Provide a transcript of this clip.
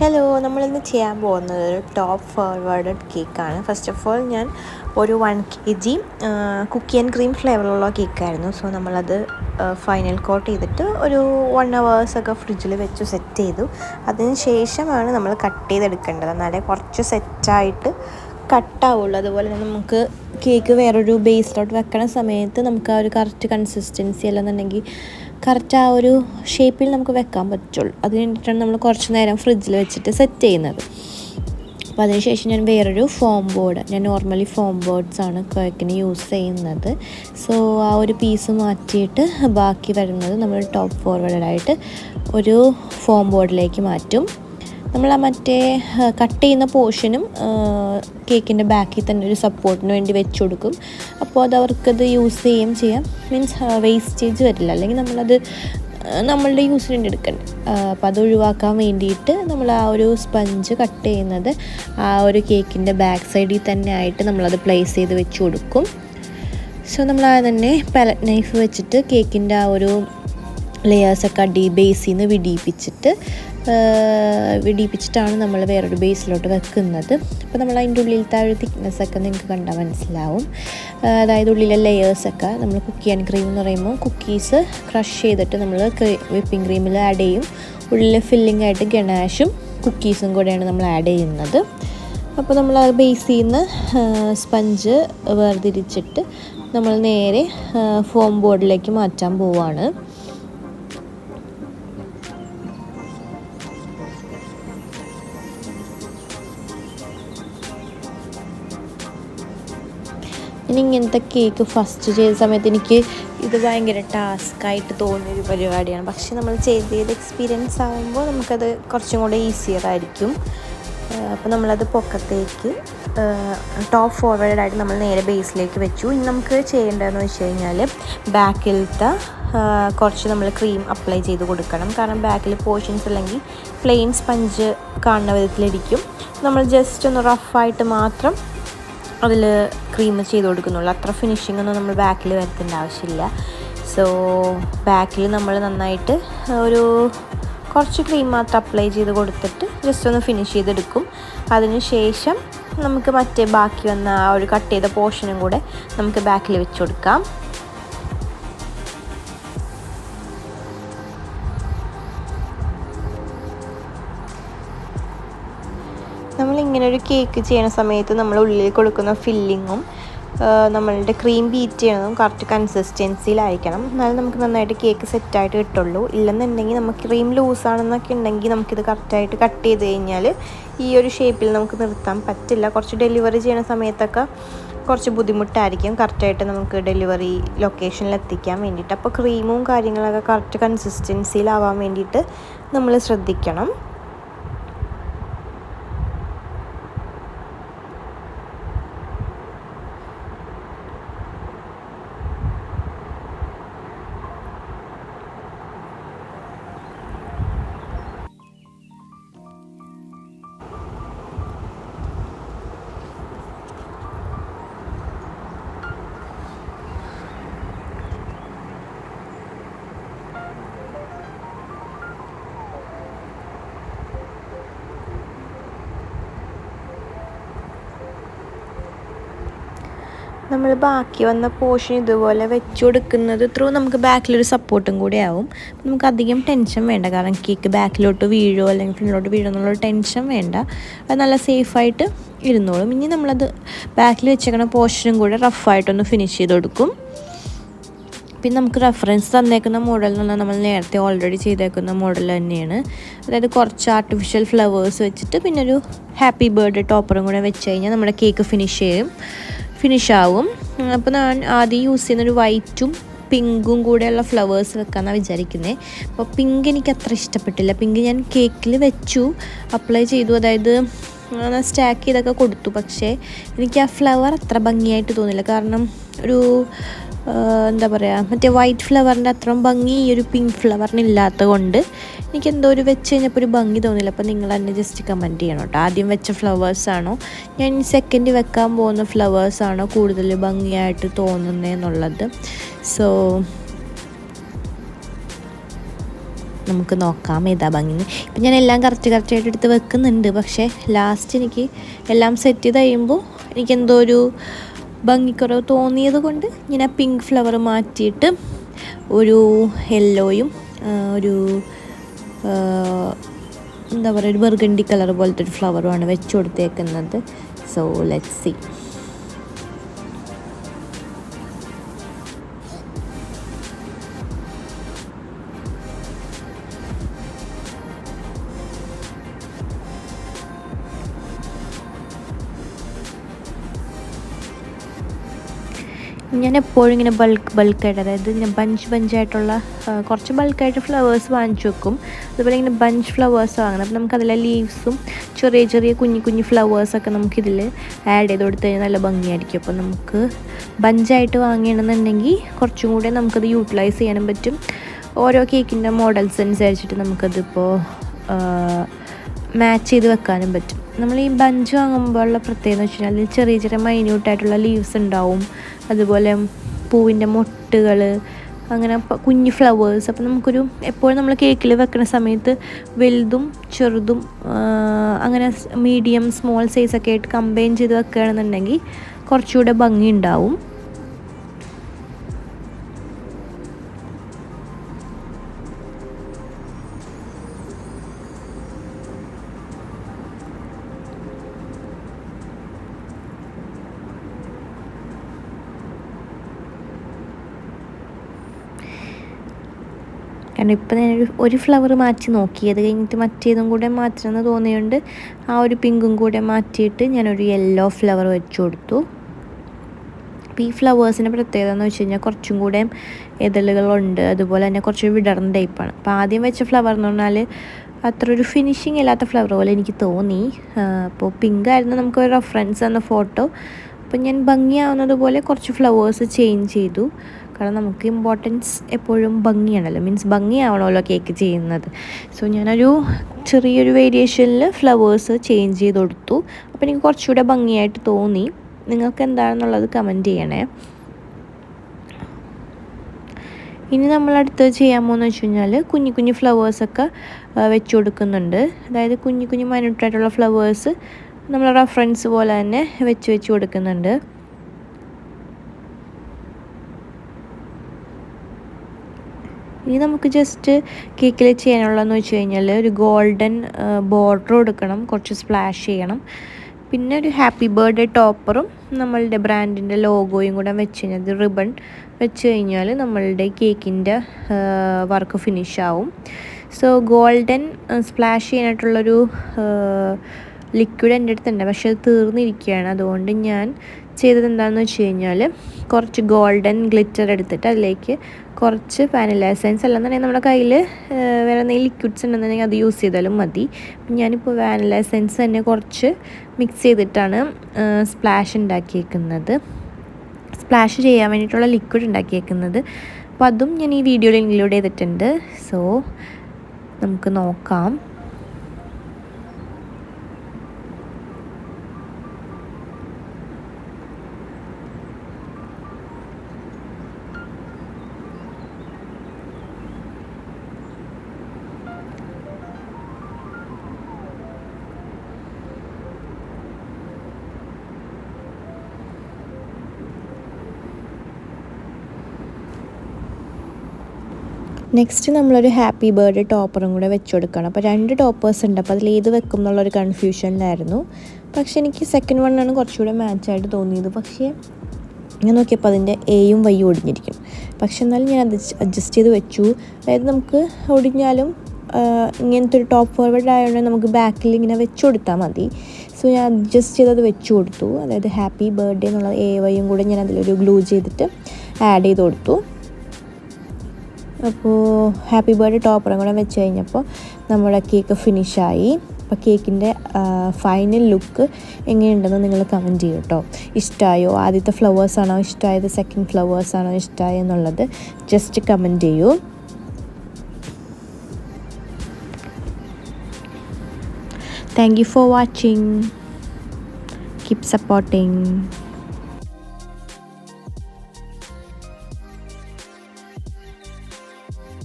Hello, നമ്മളിന്ന് ചെയ്യാൻ പോകുന്നത് ഒരു ടോപ്പ് ഫോർവേഡഡ് കേക്കാണ്. ഫസ്റ്റ് ഓഫ് ഓൾ ഞാൻ ഒരു 1 kg കുക്കി ആൻഡ് ക്രീം ഫ്ലേവറുള്ള കേക്കായിരുന്നു. സോ നമ്മളത് ഫൈനൽ കോട്ട് ചെയ്തിട്ട് ഒരു 1 hours ഒക്കെ ഫ്രിഡ്ജിൽ വെച്ച് സെറ്റ് ചെയ്തു. അതിന് ശേഷമാണ് നമ്മൾ കട്ട് ചെയ്തെടുക്കേണ്ടത്, എന്നാലേ കുറച്ച് സെറ്റായിട്ട് കട്ടാവുള്ളൂ. അതുപോലെ തന്നെ നമുക്ക് കേക്ക് വേറൊരു ബേസിലോട്ട് വെക്കണ സമയത്ത് നമുക്ക് ആ ഒരു കറക്റ്റ് കൺസിസ്റ്റൻസി അല്ലെന്നുണ്ടെങ്കിൽ കറക്റ്റ് ആ ഒരു ഷേപ്പിൽ നമുക്ക് വെക്കാൻ പറ്റുള്ളൂ. അത് കഴിഞ്ഞിട്ടാണ് നമ്മൾ കുറച്ച് നേരം ഫ്രിഡ്ജിൽ വെച്ചിട്ട് സെറ്റ് ചെയ്യുന്നത്. അപ്പോൾ അതിനുശേഷം ഞാൻ വേറൊരു ഫോം ബോർഡ്, ഞാൻ നോർമലി ഫോം ബോർഡ്സാണ് കേക്കിന് യൂസ് ചെയ്യുന്നത്. സോ ആ ഒരു പീസ് മാറ്റിയിട്ട് ബാക്കി വരുന്നത് നമ്മൾ ടോപ്പ് ഫോർവേഡായിട്ട് ഒരു ഫോം ബോർഡിലേക്ക് മാറ്റും. നമ്മൾ ആ മറ്റേ കട്ട് ചെയ്യുന്ന പോർഷനും കേക്കിൻ്റെ ബാക്കിൽ തന്നെ ഒരു സപ്പോർട്ടിന് വേണ്ടി വെച്ച് കൊടുക്കും. അപ്പോൾ അത് അവർക്കത് യൂസ് ചെയ്യാം, മീൻസ് വേസ്റ്റേജ് വരില്ല. അല്ലെങ്കിൽ നമ്മളത് നമ്മളുടെ യൂസിന് വേണ്ടി എടുക്കണ്ടേ. അപ്പോൾ അത് ഒഴിവാക്കാൻ വേണ്ടിയിട്ട് നമ്മൾ ആ ഒരു സ്പഞ്ച് കട്ട് ചെയ്യുന്നത് ആ ഒരു കേക്കിൻ്റെ ബാക്ക് സൈഡിൽ തന്നെ ആയിട്ട് നമ്മളത് പ്ലേസ് ചെയ്ത് വെച്ച് കൊടുക്കും. സോ നമ്മൾ ആ തന്നെ പാലറ്റ് നൈഫ് വെച്ചിട്ട് കേക്കിൻ്റെ ആ ഒരു ലെയേഴ്സൊക്കെ ബേസിൽ നിന്ന് വിടിയിപ്പിച്ചിട്ടാണ് നമ്മൾ വേറൊരു ബേസിലോട്ട് വെക്കുന്നത്. അപ്പോൾ നമ്മൾ അതിൻ്റെ ഉള്ളിലത്തെ ആ ഒരു തിക്നെസ്സൊക്കെ നിങ്ങൾക്ക് കണ്ടാൽ മനസ്സിലാവും. അതായത് ഉള്ളിലെ ലെയേഴ്സൊക്കെ നമ്മൾ കുക്കി ആൻഡ് ക്രീം എന്ന് പറയുമ്പോൾ കുക്കീസ് ക്രഷ് ചെയ്തിട്ട് നമ്മൾ വിപ്പിംഗ് ക്രീമിൽ ആഡ് ചെയ്യും. ഉള്ളിൽ ഫില്ലിംഗ് ആയിട്ട് ഗണാഷും കുക്കീസും കൂടെയാണ് നമ്മൾ ആഡ് ചെയ്യുന്നത്. അപ്പോൾ നമ്മൾ ആ ബേസിൽ നിന്ന് സ്പഞ്ച് വേർതിരിച്ചിട്ട് നമ്മൾ നേരെ ഫോം ബോർഡിലേക്ക് മാറ്റാൻ പോവുകയാണ്. ഇങ്ങനത്തെ കേക്ക് ഫസ്റ്റ് ചെയ്ത സമയത്ത് എനിക്ക് ഇത് ഭയങ്കര ടാസ്ക്കായിട്ട് തോന്നിയൊരു പരിപാടിയാണ്. പക്ഷെ നമ്മൾ ചെയ്ത് എക്സ്പീരിയൻസ് ആകുമ്പോൾ നമുക്കത് കുറച്ചും കൂടെ ഈസിയർ ആയിരിക്കും. അപ്പോൾ നമ്മളത് പൊക്കത്തേക്ക് ടോപ്പ് ഫോർവേഡായിട്ട് നമ്മൾ നേരെ ബേസിലേക്ക് വെച്ചു. ഇനി നമുക്ക് ചെയ്യേണ്ടതെന്ന് വെച്ച് കഴിഞ്ഞാൽ ബാക്കിലത്തെ കുറച്ച് നമ്മൾ ക്രീം അപ്ലൈ ചെയ്ത് കൊടുക്കണം. കാരണം ബാക്കിൽ പോർഷൻസ് അല്ലെങ്കിൽ പ്ലെയിൻ സ്പഞ്ച് കാണുന്ന വിധത്തിലിരിക്കും. നമ്മൾ ജസ്റ്റ് ഒന്ന് റഫായിട്ട് മാത്രം അതിൽ ക്രീം ചെയ്ത് കൊടുക്കുന്നുള്ളൂ. അത്ര ഫിനിഷിംഗ് ഒന്നും നമ്മൾ ബാക്കിൽ വരുത്തേണ്ട ആവശ്യമില്ല. സോ ബാക്കിൽ നമ്മൾ നന്നായിട്ട് ഒരു കുറച്ച് ക്രീം മാത്രം അപ്ലൈ ചെയ്ത് കൊടുത്തിട്ട് ജസ്റ്റ് ഒന്ന് ഫിനിഷ് ചെയ്തെടുക്കും. അതിന് ശേഷം നമുക്ക് മറ്റേ ബാക്കി വന്ന ആ ഒരു കട്ട് ചെയ്ത പോർഷനും കൂടെ നമുക്ക് ബാക്കിൽ വെച്ച് കൊടുക്കാം. നമ്മളിങ്ങനെ ഒരു കേക്ക് ചെയ്യുന്ന സമയത്ത് നമ്മൾ ഉള്ളിൽ കൊടുക്കുന്ന ഫില്ലിങ്ങും നമ്മളുടെ ക്രീം ബീറ്റ് ചെയ്യണതും കറക്റ്റ് കൺസിസ്റ്റൻസിയിലായിരിക്കണം. എന്നാലും നമുക്ക് നന്നായിട്ട് കേക്ക് സെറ്റായിട്ട് കിട്ടുള്ളൂ. ഇല്ലെന്നുണ്ടെങ്കിൽ നമുക്ക് ക്രീം ലൂസാണെന്നൊക്കെ ഉണ്ടെങ്കിൽ നമുക്കിത് കറക്റ്റായിട്ട് കട്ട് ചെയ്ത് കഴിഞ്ഞാൽ ഈ ഒരു ഷേപ്പിൽ നമുക്ക് നിർത്താൻ പറ്റില്ല. കുറച്ച് ഡെലിവറി ചെയ്യുന്ന സമയത്തൊക്കെ കുറച്ച് ബുദ്ധിമുട്ടായിരിക്കും കറക്റ്റായിട്ട് നമുക്ക് ഡെലിവറി ലൊക്കേഷനിൽ എത്തിക്കാൻ വേണ്ടിയിട്ട്. അപ്പോൾ ക്രീമും കാര്യങ്ങളൊക്കെ കറക്റ്റ് കൺസിസ്റ്റൻസിയിലാവാൻ വേണ്ടിയിട്ട് നമ്മൾ ശ്രദ്ധിക്കണം. നമ്മൾ ബാക്കി വന്ന പോർഷൻ ഇതുപോലെ വെച്ച് കൊടുക്കുന്നത് നമുക്ക് ബാക്കിലൊരു സപ്പോർട്ടും കൂടി ആവും. നമുക്ക് അധികം ടെൻഷൻ വേണ്ട, കാരണം കേക്ക് ബാക്കിലോട്ട് വീഴോ അല്ലെങ്കിൽ ഫ്രണ്ടിലോട്ട് വീഴോ എന്നുള്ള ടെൻഷൻ വേണ്ട. അത് നല്ല സേഫായിട്ട് ഇരുന്നോളും. ഇനി നമ്മളത് ബാക്കിൽ വെച്ചേക്കണ പോർഷനും കൂടെ റഫായിട്ടൊന്ന് ഫിനിഷ് ചെയ്ത് കൊടുക്കും. പിന്നെ നമുക്ക് റെഫറൻസ് തന്നേക്കുന്ന മോഡൽ എന്ന് പറഞ്ഞാൽ നമ്മൾ നേരത്തെ ഓൾറെഡി ചെയ്തേക്കുന്ന മോഡൽ തന്നെയാണ്. അതായത് കുറച്ച് ആർട്ടിഫിഷ്യൽ ഫ്ലവേഴ്സ് വെച്ചിട്ട് പിന്നെ ഒരു ഹാപ്പി ബർത്ത്ഡേ ടോപ്പറും കൂടെ വെച്ച് കഴിഞ്ഞാൽ നമ്മുടെ കേക്ക് ഫിനിഷ് ആവും. അപ്പോൾ ഞാൻ ആദ്യം യൂസ് ചെയ്യുന്നൊരു വൈറ്റും പിങ്കും കൂടെയുള്ള ഫ്ലവേഴ്സ് വെക്കാമെന്നാണ് വിചാരിക്കുന്നത്. അപ്പോൾ പിങ്ക് എനിക്ക് അത്ര ഇഷ്ടപ്പെട്ടില്ല. പിങ്ക് ഞാൻ കേക്കിൽ വെച്ചു, അപ്ലൈ ചെയ്തു, അതായത് സ്റ്റാക്ക് ചെയ്തൊക്കെ കൊടുത്തു. പക്ഷേ എനിക്ക് ആ ഫ്ലവർ അത്ര ഭംഗിയായിട്ട് തോന്നില്ല. കാരണം ഒരു എന്താ പറയുക, മറ്റേ വൈറ്റ് ഫ്ലവറിൻ്റെ അത്രയും ഭംഗി ഈ ഒരു പിങ്ക് ഫ്ലവറിന് ഇല്ലാത്തത് കൊണ്ട് എനിക്കെന്തോ ഒരു വെച്ച് കഴിഞ്ഞപ്പോൾ ഒരു ഭംഗി തോന്നില്ല. അപ്പോൾ നിങ്ങൾ തന്നെ ജസ്റ്റ് കമൻറ്റ് ചെയ്യണം കേട്ടോ. ആദ്യം വെച്ച ഫ്ലവേഴ്സാണോ, ഞാൻ സെക്കൻഡ് വെക്കാൻ പോകുന്ന ഫ്ലവേഴ്സാണോ കൂടുതൽ ഭംഗിയായിട്ട് തോന്നുന്നതെന്നുള്ളത്. സോ നമുക്ക് നോക്കാം ഏതാ ഭംഗിന്ന്. ഇപ്പം ഞാൻ എല്ലാം കറക്റ്റായിട്ട് എടുത്ത് വെക്കുന്നുണ്ട്. പക്ഷേ ലാസ്റ്റ് എനിക്ക് എല്ലാം സെറ്റ് ചെയ്ത് കഴിയുമ്പോൾ എനിക്കെന്തോ ഒരു ഭംഗിക്കുറവ് തോന്നിയത് കൊണ്ട് ഞാൻ ആ പിങ്ക് ഫ്ലവർ മാറ്റിയിട്ട് ഒരു യെല്ലോയും ഒരു എന്താ പറയുക ഒരു ബർഗണ്ടി കളർ പോലത്തെ ഒരു ഫ്ലവറുമാണ് വെച്ച് കൊടുത്തേക്കുന്നത്. So let's see. ഞാൻ എപ്പോഴും ഇങ്ങനെ ബൾക്കായിട്ട്, അതായത് ഇങ്ങനെ ബഞ്ചായിട്ടുള്ള കുറച്ച് ബൾക്കായിട്ട് ഫ്ലവേഴ്സ് വാങ്ങിച്ചു വെക്കും. അതുപോലെ ഇങ്ങനെ ബഞ്ച് ഫ്ലവേഴ്സ് വാങ്ങണം. അപ്പോൾ നമുക്കതിലെ ലീവ്സും ചെറിയ കുഞ്ഞു ഫ്ലവേഴ്സൊക്കെ നമുക്കിതിൽ ആഡ് ചെയ്ത് കൊടുത്തു കഴിഞ്ഞാൽ നല്ല ഭംഗിയായിരിക്കും. അപ്പോൾ നമുക്ക് ബഞ്ചായിട്ട് വാങ്ങിയണമെന്നുണ്ടെങ്കിൽ കുറച്ചും കൂടെ നമുക്കത് യൂട്ടിലൈസ് ചെയ്യാനും പറ്റും. ഓരോ കേക്കിൻ്റെ മോഡൽസ് അനുസരിച്ചിട്ട് നമുക്കതിപ്പോൾ മാച്ച് ചെയ്ത് വെക്കാനും പറ്റും. നമ്മൾ ഈ ബഞ്ച് വാങ്ങുമ്പോഴുള്ള പ്രത്യേകത എന്ന് വെച്ച് കഴിഞ്ഞാൽ അതിൽ ചെറിയ മൈന്യൂട്ടായിട്ടുള്ള ലീവ്സ് ഉണ്ടാവും. അതുപോലെ പൂവിൻ്റെ മൊട്ടുകൾ, അങ്ങനെ കുഞ്ഞു ഫ്ലവേഴ്സ്. അപ്പോൾ നമുക്കൊരു എപ്പോഴും നമ്മൾ കേക്കിൽ വെക്കുന്ന സമയത്ത് വലുതും ചെറുതും അങ്ങനെ മീഡിയം സ്മോൾ സൈസൊക്കെ ആയിട്ട് കമ്പൈൻ ചെയ്ത് വെക്കുകയാണെന്നുണ്ടെങ്കിൽ കുറച്ചുകൂടെ ഭംഗി ഉണ്ടാവും. കാരണം ഇപ്പം ഞാൻ ഒരു ഫ്ലവർ മാറ്റി നോക്കി, അത് കഴിഞ്ഞിട്ട് മറ്റേതും കൂടെ മാറ്റണമെന്ന് തോന്നിയുകൊണ്ട് ആ ഒരു പിങ്കും കൂടെ മാറ്റിയിട്ട് ഞാനൊരു യെല്ലോ ഫ്ലവർ വെച്ച് കൊടുത്തു. അപ്പോൾ ഈ ഫ്ലവേഴ്സിൻ്റെ പ്രത്യേകത എന്ന് വെച്ച് കഴിഞ്ഞാൽ കുറച്ചും കൂടെ ഇതളുകളുണ്ട്. അതുപോലെ തന്നെ കുറച്ച് വിടർന്ന ടൈപ്പാണ്. അപ്പോൾ ആദ്യം വെച്ച ഫ്ലവർ എന്ന് പറഞ്ഞാൽ അത്ര ഒരു ഫിനിഷിങ് ഇല്ലാത്ത ഫ്ലവർ പോലെ എനിക്ക് തോന്നി. അപ്പോൾ പിങ്ക് ആയിരുന്നു നമുക്കൊരു റെഫറൻസ് എന്ന ഫോട്ടോ. അപ്പോൾ ഞാൻ ഭംഗിയാവുന്നത് പോലെ കുറച്ച് ഫ്ലവേഴ്സ് ചേഞ്ച് ചെയ്തു. കാരണം നമുക്ക് ഇമ്പോർട്ടൻസ് എപ്പോഴും ഭംഗിയാണല്ലോ, മീൻസ് ഭംഗിയാവണമല്ലോ കേക്ക് ചെയ്യുന്നത്. സോ ഞാനൊരു ചെറിയൊരു വേരിയേഷനിൽ ഫ്ലവേഴ്സ് ചേഞ്ച് ചെയ്ത് കൊടുത്തു. അപ്പോൾ എനിക്ക് കുറച്ചുകൂടെ ഭംഗിയായിട്ട് തോന്നി. നിങ്ങൾക്ക് എന്താണെന്നുള്ളത് കമൻറ്റ് ചെയ്യണേ. ഇനി നമ്മളടുത്ത് ചെയ്യാൻ പോകുന്നത് വെച്ച് കഴിഞ്ഞാൽ കുഞ്ഞു ഫ്ലവേഴ്സൊക്കെ വെച്ച് കൊടുക്കുന്നുണ്ട്. അതായത് കുഞ്ഞു മൈന്യൂട്ടായിട്ടുള്ള ഫ്ലവേഴ്സ് നമ്മൾ റെഫറൻസ് പോലെ തന്നെ വെച്ച് കൊടുക്കുന്നുണ്ട്. ഇനി നമുക്ക് ജസ്റ്റ് കേക്കിൽ ചെയ്യാനുള്ളതെന്ന് വെച്ച് കഴിഞ്ഞാൽ ഒരു ഗോൾഡൻ ബോർഡർ കൊടുക്കണം, കുറച്ച് സ്പ്ലാഷ് ചെയ്യണം. പിന്നെ ഒരു ഹാപ്പി ബർത്ത്ഡേ ടോപ്പറും നമ്മളുടെ ബ്രാൻഡിൻ്റെ ലോഗോയും കൂടെ വെച്ച് കഴിഞ്ഞാൽ റിബൺ വെച്ച് കഴിഞ്ഞാൽ നമ്മളുടെ കേക്കിൻ്റെ വർക്ക് ഫിനിഷ് ആവും. സോ ഗോൾഡൻ സ്പ്ലാഷ് ചെയ്യാനായിട്ടുള്ളൊരു ലിക്വിഡ് എൻ്റെ അടുത്തുണ്ട്, പക്ഷെ അത് തീർന്നിരിക്കുകയാണ്. അതുകൊണ്ട് ഞാൻ ചെയ്തത് എന്താണെന്ന് വെച്ച് കഴിഞ്ഞാൽ കുറച്ച് ഗോൾഡൻ ഗ്ലിറ്റർ എടുത്തിട്ട് അതിലേക്ക് കുറച്ച് വാനില എസൻസ്, അല്ലെന്നുണ്ടെങ്കിൽ നമ്മുടെ കയ്യിൽ വേറെ എന്തെങ്കിലും ലിക്വിഡ്സ് ഉണ്ടെന്നുണ്ടെങ്കിൽ അത് യൂസ് ചെയ്താലും മതി. ഞാനിപ്പോൾ വാനില എസൻസ് തന്നെ കുറച്ച് മിക്സ് ചെയ്തിട്ടാണ് സ്പ്ലാഷ് ഉണ്ടാക്കിയേക്കുന്നത്, സ്പ്ലാഷ് ചെയ്യാൻ വേണ്ടിയിട്ടുള്ള ലിക്വിഡ് ഉണ്ടാക്കിയേക്കുന്നത്. അപ്പോൾ അതും ഞാൻ ഈ വീഡിയോയിൽ ഇൻക്ലൂഡ് ചെയ്തിട്ടുണ്ട്. സോ നമുക്ക് നോക്കാം. നെക്സ്റ്റ് നമ്മളൊരു ഹാപ്പി ബർത്ത്ഡേ ടോപ്പറും കൂടെ വെച്ച് കൊടുക്കണം. അപ്പോൾ 2 ടോപ്പേഴ്സ് ഉണ്ട്. അപ്പോൾ അതിൽ ഏത് വെക്കും എന്നുള്ളൊരു കൺഫ്യൂഷനിലായിരുന്നു. പക്ഷേ എനിക്ക് സെക്കൻഡ് വണ്ണാണ് കുറച്ചുകൂടെ മാച്ചായിട്ട് തോന്നിയത്. പക്ഷേ ഞാൻ നോക്കിയപ്പോൾ അതിൻ്റെ എയും വൈയും ഒടിഞ്ഞിരിക്കും. പക്ഷെ എന്നാലും ഞാൻ അത് അഡ്ജസ്റ്റ് ചെയ്ത് വെച്ചു. അതായത് നമുക്ക് ഒടിഞ്ഞാലും ഇങ്ങനത്തെ ഒരു ടോപ്പ് ഫോർവേഡ് ആയതുകൊണ്ട് നമുക്ക് ബാക്കിൽ ഇങ്ങനെ വെച്ച് കൊടുത്താൽ മതി. സോ ഞാൻ അഡ്ജസ്റ്റ് ചെയ്തത് വെച്ച് കൊടുത്തു. അതായത് ഹാപ്പി ബർത്ത്ഡേ എന്നുള്ള എ വൈയും കൂടെ ഞാൻ അതിലൊരു ഗ്ലൂ ചെയ്തിട്ട് ആഡ് ചെയ്ത് കൊടുത്തു. അപ്പോൾ ഹാപ്പി ബർത്ത്ഡേ ടോപ്പറും കൂടെ വെച്ച് കഴിഞ്ഞപ്പോൾ നമ്മുടെ കേക്ക് ഫിനിഷായി. അപ്പോൾ കേക്കിൻ്റെ ഫൈനൽ ലുക്ക് എങ്ങനെയുണ്ടെന്ന് നിങ്ങൾ കമൻറ്റ് ചെയ്യൂ കേട്ടോ. ഇഷ്ടമായോ, ആദ്യത്തെ ഫ്ലവേഴ്സാണോ ഇഷ്ടമായത്, സെക്കൻഡ് ഫ്ലവേഴ്സാണോ ഇഷ്ടമായെന്നുള്ളത് ജസ്റ്റ് കമൻറ്റ് ചെയ്യൂ. Thank you for watching. Keep supporting.